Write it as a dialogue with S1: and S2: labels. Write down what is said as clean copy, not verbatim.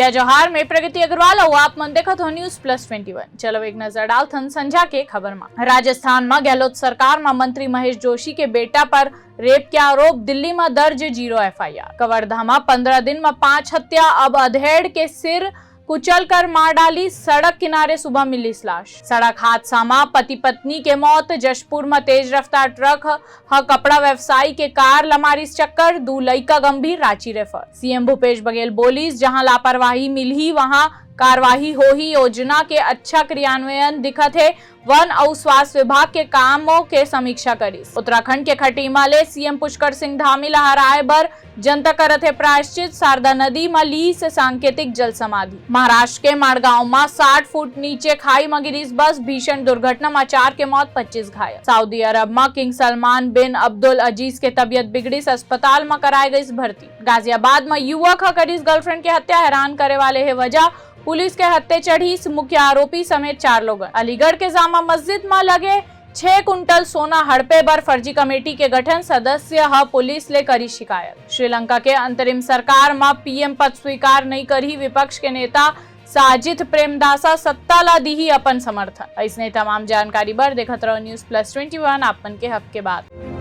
S1: जय जोहार में प्रगति अग्रवाल और आप मन देखत हो न्यूज प्लस 21। चलो एक नजर डालथन संझा के खबर में। राजस्थान में गहलोत सरकार में मंत्री महेश जोशी के बेटा पर रेप के आरोप, दिल्ली में दर्ज 0 एफआईआर। कवर्धा में 15 दिन में 5 हत्या, अब अधेड़ के सिर कुचल कर मार डाली, सड़क किनारे सुबह मिली लाश। सड़क हादसा में पति पत्नी के मौत। जशपुर में तेज रफ्तार ट्रक कपड़ा व्यवसायी के कार लमारी चक्कर, 2 लड़का गंभीर, रांची रेफर। सीएम भूपेश बघेल बोलीस, जहां लापरवाही मिली वहां कार्रवाई हो ही। योजना के अच्छा क्रियान्वयन दिखत है, वन और स्वास्थ्य विभाग के कामों के समीक्षा करी। उत्तराखंड के खटीमा ले सीएम पुष्कर सिंह धामी लहराए बर जनता करत है प्रायश्चित। शारदा नदी में ली से सांकेतिक जल समाधि। महाराष्ट्र के माड़गांव में 60 फुट नीचे खाई में गिरी बस, भीषण दुर्घटना में 4 के मौत, 25 घायल। सऊदी अरब में किंग सलमान बिन अब्दुल अजीज के तबियत बिगड़ी, अस्पताल में कराई गई भर्ती। गाजियाबाद में युवक करीस गर्लफ्रेंड की हत्या, हैरान करे वाले है वजह, पुलिस के हत्थे चढ़ी, मुख्य आरोपी समेत 4 लोग। अलीगढ़ के जामा मस्जिद में लगे 6 कुंटल सोना हड़पे पर फर्जी कमेटी के गठन, सदस्य पुलिस ले करी शिकायत। श्रीलंका के अंतरिम सरकार में पीएम पद स्वीकार नहीं करी, विपक्ष के नेता साजिद प्रेमदासा सत्ता ला दी ही अपन समर्थन। इसने तमाम जानकारी बर देखत रहो न्यूज प्लस 21 आपन के हक के बाद।